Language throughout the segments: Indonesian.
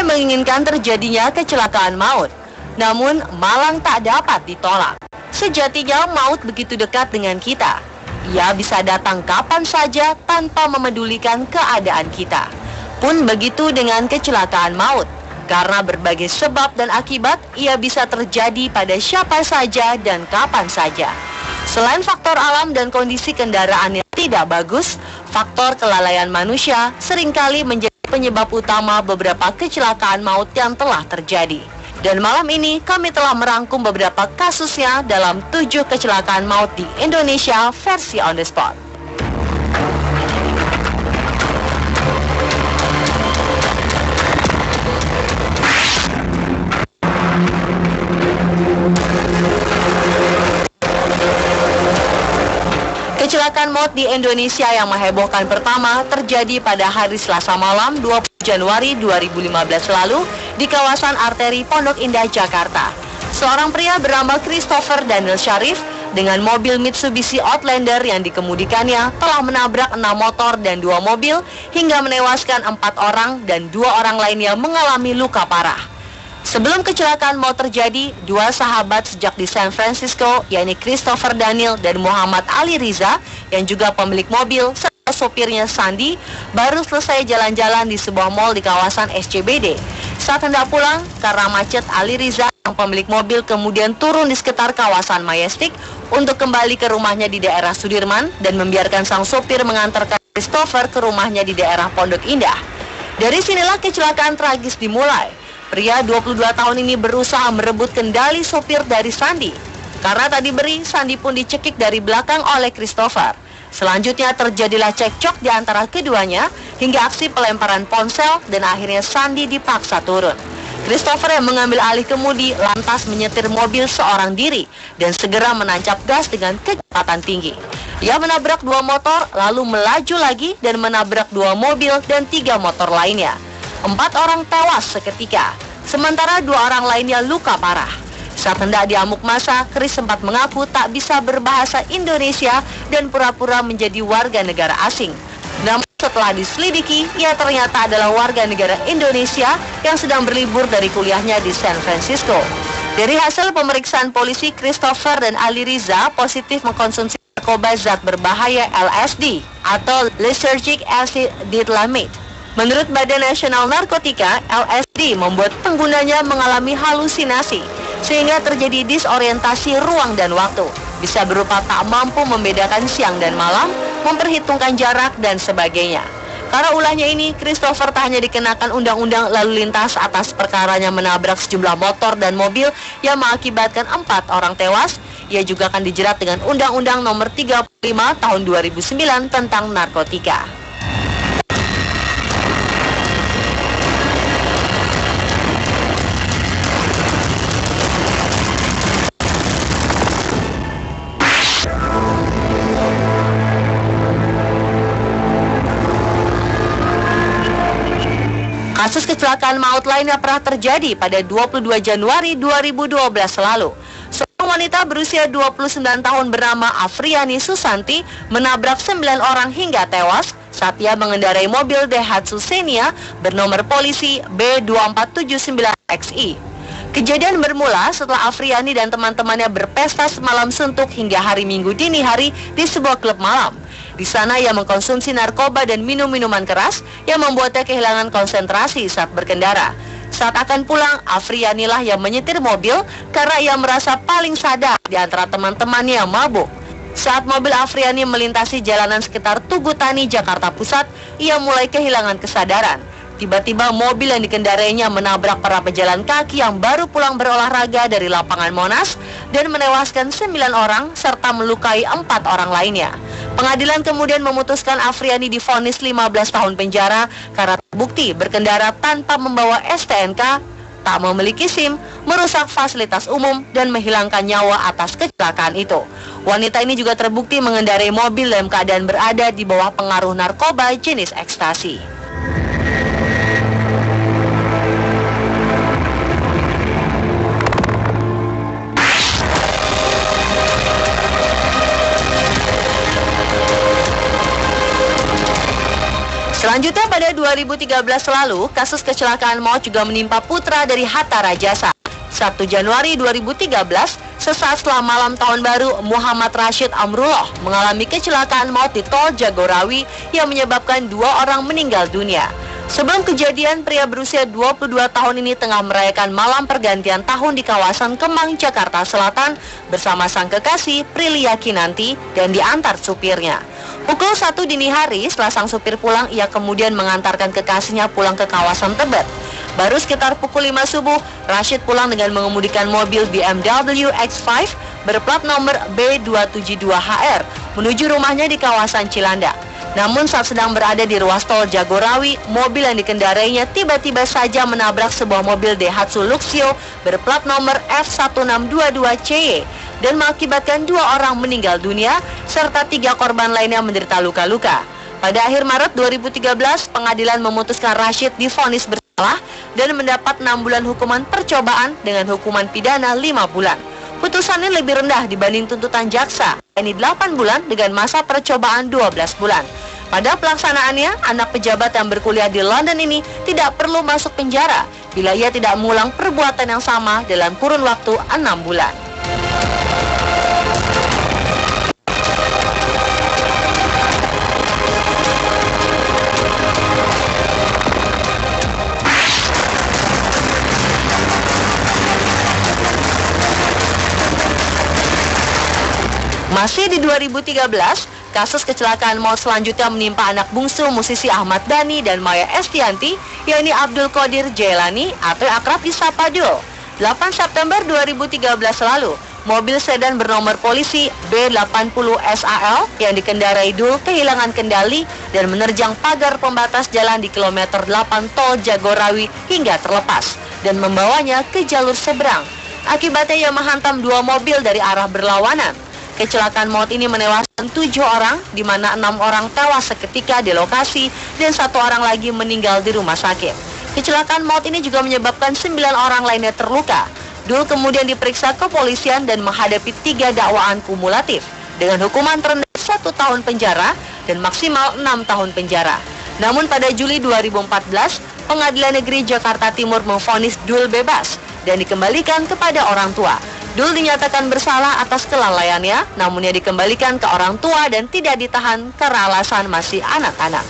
menginginkan terjadinya kecelakaan maut. Namun, malang tak dapat ditolak. Sejatinya maut begitu dekat dengan kita. Ia bisa datang kapan saja tanpa memedulikan keadaan kita. Pun begitu dengan kecelakaan maut. Karena berbagai sebab dan akibat, ia bisa terjadi pada siapa saja dan kapan saja. Selain faktor alam dan kondisi kendaraan yang tidak bagus, faktor kelalaian manusia seringkali menjadi penyebab utama beberapa kecelakaan maut yang telah terjadi. Dan malam ini kami telah merangkum beberapa kasusnya dalam 7 kecelakaan maut di Indonesia versi On The Spot. Kecelakaan maut di Indonesia yang menghebohkan pertama terjadi pada hari Selasa malam 20 Januari 2015 lalu di kawasan arteri Pondok Indah, Jakarta. Seorang pria bernama Christopher Daniel Syarif dengan mobil Mitsubishi Outlander yang dikemudikannya telah menabrak 6 motor dan 2 mobil hingga menewaskan 4 orang dan 2 orang lainnya mengalami luka parah. Sebelum kecelakaan mau terjadi, 2 sahabat sejak di San Francisco, yakni Christopher Daniel dan Muhammad Ali Riza, yang juga pemilik mobil, serta sopirnya Sandi, baru selesai jalan-jalan di sebuah mal di kawasan SCBD. Saat hendak pulang, karena macet, Ali Riza, yang pemilik mobil, kemudian turun di sekitar kawasan Majestic untuk kembali ke rumahnya di daerah Sudirman dan membiarkan sang sopir mengantarkan Christopher ke rumahnya di daerah Pondok Indah. Dari sinilah kecelakaan tragis dimulai. Pria 22 tahun ini berusaha merebut kendali sopir dari Sandi. Karena tak diberi, Sandi pun dicekik dari belakang oleh Christopher. Selanjutnya terjadilah cekcok di antara keduanya hingga aksi pelemparan ponsel dan akhirnya Sandi dipaksa turun. Christopher yang mengambil alih kemudi lantas menyetir mobil seorang diri dan segera menancap gas dengan kecepatan tinggi. Ia menabrak 2 motor lalu melaju lagi dan menabrak 2 mobil dan 3 motor lainnya. 4 orang tewas seketika, sementara 2 orang lainnya luka parah. Saat hendak diamuk massa, Chris sempat mengaku tak bisa berbahasa Indonesia dan pura-pura menjadi warga negara asing. Namun setelah diselidiki, ia ternyata adalah warga negara Indonesia yang sedang berlibur dari kuliahnya di San Francisco. Dari hasil pemeriksaan polisi, Christopher dan Ali Riza positif mengkonsumsi narkoba zat berbahaya LSD atau Lysergic Acid Diethylamide. Menurut Badan Nasional Narkotika, LSD membuat penggunanya mengalami halusinasi, sehingga terjadi disorientasi ruang dan waktu. Bisa berupa tak mampu membedakan siang dan malam, memperhitungkan jarak, dan sebagainya. Karena ulahnya ini, Christopher tak hanya dikenakan undang-undang lalu lintas atas perkaranya menabrak sejumlah motor dan mobil yang mengakibatkan 4 orang tewas, ia juga akan dijerat dengan Undang-Undang Nomor 35 Tahun 2009 tentang narkotika. Kasus kecelakaan maut lainnya pernah terjadi pada 22 Januari 2012 lalu. Seorang wanita berusia 29 tahun bernama Afriani Susanti menabrak 9 orang hingga tewas saat ia mengendarai mobil Daihatsu Xenia bernomor polisi B2479XI. Kejadian bermula setelah Afriani dan teman-temannya berpesta semalam suntuk hingga hari Minggu dini hari di sebuah klub malam. Di sana ia mengkonsumsi narkoba dan minum minuman keras yang membuatnya kehilangan konsentrasi saat berkendara. Saat akan pulang, Afrianilah yang menyetir mobil karena ia merasa paling sadar di antara teman-temannya yang mabuk. Saat mobil Afriani melintasi jalanan sekitar Tugu Tani, Jakarta Pusat, ia mulai kehilangan kesadaran. Tiba-tiba mobil yang dikendarainya menabrak para pejalan kaki yang baru pulang berolahraga dari lapangan Monas dan menewaskan 9 orang serta melukai 4 orang lainnya. Pengadilan kemudian memutuskan Afriani divonis 15 tahun penjara karena terbukti berkendara tanpa membawa STNK, tak memiliki SIM, merusak fasilitas umum, dan menghilangkan nyawa atas kecelakaan itu. Wanita ini juga terbukti mengendarai mobil dalam keadaan berada di bawah pengaruh narkoba jenis ekstasi. Selanjutnya pada 2013 lalu, kasus kecelakaan maut juga menimpa putra dari Hatta Rajasa. 1 Januari 2013, sesaat setelah malam tahun baru, Muhammad Rashid Amrullah mengalami kecelakaan maut di Tol Jagorawi yang menyebabkan 2 orang meninggal dunia. Sebelum kejadian, pria berusia 22 tahun ini tengah merayakan malam pergantian tahun di kawasan Kemang, Jakarta Selatan bersama sang kekasih Prilia Kinanti dan diantar supirnya. Pukul 1 dini hari, setelah sang supir pulang, ia kemudian mengantarkan kekasihnya pulang ke kawasan Tebet. Baru sekitar pukul 5 subuh, Rashid pulang dengan mengemudikan mobil BMW X5 berplat nomor B272HR menuju rumahnya di kawasan Cilandak. Namun saat sedang berada di ruas tol Jagorawi, mobil yang dikendarainya tiba-tiba saja menabrak sebuah mobil Daihatsu Luxio berplat nomor F1622CY dan mengakibatkan 2 orang meninggal dunia serta 3 korban lainnya menderita luka-luka. Pada akhir Maret 2013, pengadilan memutuskan Rashid divonis bersalah dan mendapat 6 bulan hukuman percobaan dengan hukuman pidana 5 bulan. Putusannya lebih rendah dibanding tuntutan jaksa, yakni 8 bulan dengan masa percobaan 12 bulan. Pada pelaksanaannya, anak pejabat yang berkuliah di London ini tidak perlu masuk penjara bila ia tidak mengulang perbuatan yang sama dalam kurun waktu 6 bulan. Masih di 2013, kasus kecelakaan maut selanjutnya menimpa anak bungsu musisi Ahmad Dhani dan Maya Estianti, yakni Abdul Qadir Jailani atau akrab disapa Dul. 8 September 2013 lalu, mobil sedan bernomor polisi B80SAL yang dikendarai Dul kehilangan kendali dan menerjang pagar pembatas jalan di kilometer 8 Tol Jagorawi hingga terlepas dan membawanya ke jalur seberang. Akibatnya ia menghantam 2 mobil dari arah berlawanan. Kecelakaan maut ini menewaskan 7 orang, di mana 6 orang tewas seketika di lokasi dan 1 orang lagi meninggal di rumah sakit. Kecelakaan maut ini juga menyebabkan 9 orang lainnya terluka. Dul kemudian diperiksa kepolisian dan menghadapi 3 dakwaan kumulatif dengan hukuman terendah 1 tahun penjara dan maksimal 6 tahun penjara. Namun pada Juli 2014, Pengadilan Negeri Jakarta Timur memvonis Dul bebas dan dikembalikan kepada orang tua. Dul dinyatakan bersalah atas kelalaiannya, namun ia dikembalikan ke orang tua dan tidak ditahan karena alasan masih anak-anak.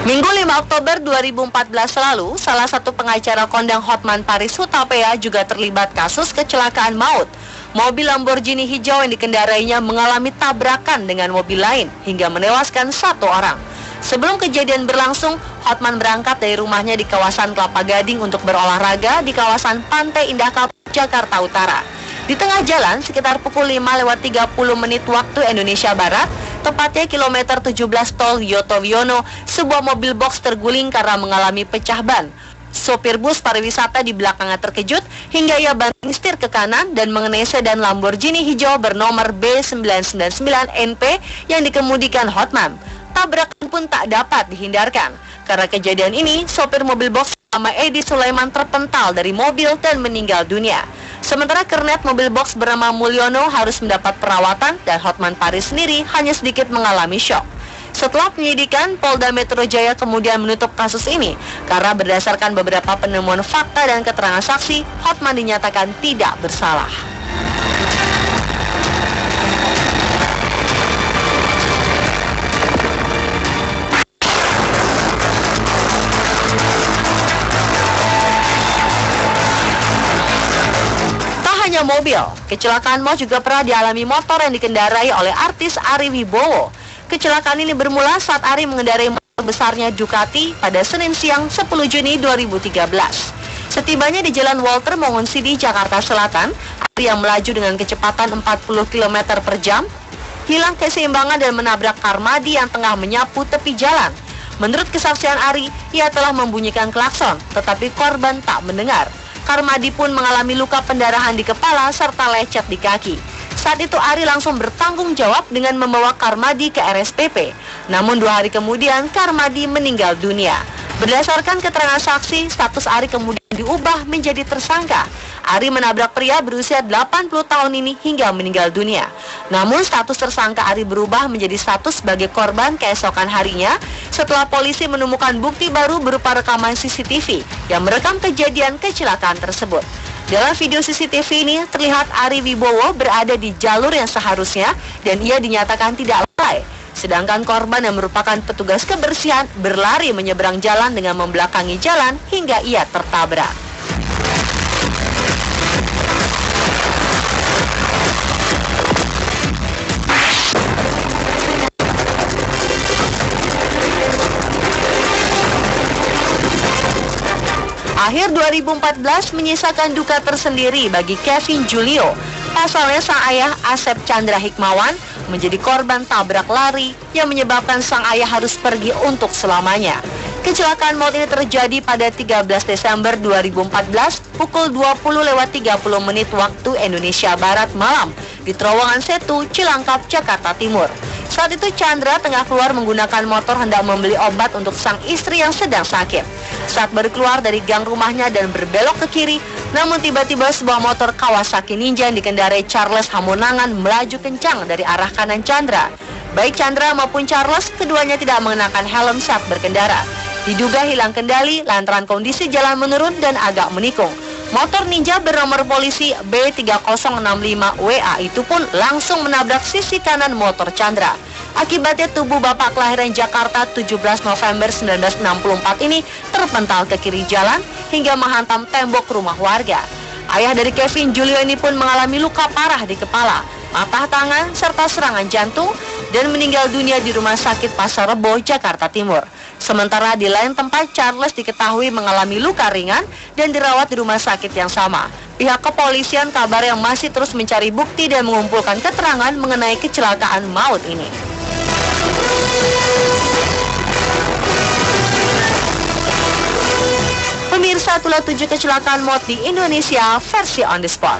Minggu 5 Oktober 2014 lalu, salah satu pengacara kondang Hotman Paris Hutapea juga terlibat kasus kecelakaan maut. Mobil Lamborghini hijau yang dikendarainya mengalami tabrakan dengan mobil lain hingga menewaskan 1 orang. Sebelum kejadian berlangsung, Hotman berangkat dari rumahnya di kawasan Kelapa Gading untuk berolahraga di kawasan Pantai Indah Kapuk, Jakarta Utara. Di tengah jalan, sekitar pukul 5:30 waktu Indonesia Barat, tepatnya kilometer 17 Tol Yoto Wiono, sebuah mobil box terguling karena mengalami pecah ban. Sopir bus pariwisata di belakangnya terkejut hingga ia banting setir ke kanan dan mengenai sedan Lamborghini hijau bernomor B999NP yang dikemudikan Hotman. Tabrakan pun tak dapat dihindarkan. Karena kejadian ini, sopir mobil box nama Edi Sulaiman terpental dari mobil dan meninggal dunia. Sementara kernet mobil box bernama Mulyono harus mendapat perawatan dan Hotman Paris sendiri hanya sedikit mengalami syok. Setelah penyidikan, Polda Metro Jaya kemudian menutup kasus ini karena berdasarkan beberapa penemuan fakta dan keterangan saksi, Hotman dinyatakan tidak bersalah. Mobil, kecelakaan maut juga pernah dialami motor yang dikendarai oleh artis Ari Wibowo. Kecelakaan ini bermula saat Ari mengendarai motor besarnya Ducati pada Senin siang 10 Juni 2013. Setibanya di Jalan Walter Mongoonsidi, Jakarta Selatan, Ari yang melaju dengan kecepatan 40 km per jam hilang keseimbangan dan menabrak Karmadi yang tengah menyapu tepi jalan. Menurut kesaksian Ari, ia telah membunyikan klakson, tetapi korban tak mendengar. Karmadi pun mengalami luka pendarahan di kepala serta lecet di kaki. Saat itu Ari langsung bertanggung jawab dengan membawa Karmadi ke RSPP. Namun 2 hari kemudian Karmadi meninggal dunia. Berdasarkan keterangan saksi, status Ari kemudian diubah menjadi tersangka. Ari menabrak pria berusia 80 tahun ini hingga meninggal dunia. Namun status tersangka Ari berubah menjadi status sebagai korban keesokan harinya setelah polisi menemukan bukti baru berupa rekaman CCTV yang merekam kejadian kecelakaan tersebut. Dalam video CCTV ini terlihat Ari Wibowo berada di jalur yang seharusnya dan ia dinyatakan tidak lalai. Sedangkan korban yang merupakan petugas kebersihan berlari menyeberang jalan dengan membelakangi jalan hingga ia tertabrak. Akhir 2014 menyisakan duka tersendiri bagi Kevin Julio. Pasalnya sang ayah Asep Chandra Hikmawan menjadi korban tabrak lari yang menyebabkan sang ayah harus pergi untuk selamanya. Kecelakaan maut ini terjadi pada 13 Desember 2014 pukul 20.30 waktu Indonesia Barat malam di terowongan Setu, Cilangkap, Jakarta Timur. Saat itu Chandra tengah keluar menggunakan motor hendak membeli obat untuk sang istri yang sedang sakit. Saat baru keluar dari gang rumahnya dan berbelok ke kiri, namun tiba-tiba sebuah motor Kawasaki Ninja yang dikendarai Charles Hamonangan melaju kencang dari arah kanan Chandra. Baik Chandra maupun Charles, keduanya tidak mengenakan helm saat berkendara. Diduga hilang kendali lantaran kondisi jalan menurun dan agak menikung. Motor Ninja bernomor polisi B3065WA itu pun langsung menabrak sisi kanan motor Chandra. Akibatnya tubuh bapak kelahiran Jakarta 17 November 1964 ini terpental ke kiri jalan hingga menghantam tembok rumah warga. Ayah dari Kevin Julio ini pun mengalami luka parah di kepala, patah tangan, serta serangan jantung dan meninggal dunia di Rumah Sakit Pasar Rebo, Jakarta Timur. Sementara di lain tempat, Charles diketahui mengalami luka ringan dan dirawat di rumah sakit yang sama. Pihak kepolisian kabar yang masih terus mencari bukti dan mengumpulkan keterangan mengenai kecelakaan maut ini. Pemirsa, itulah 7 kecelakaan maut di Indonesia versi on the spot.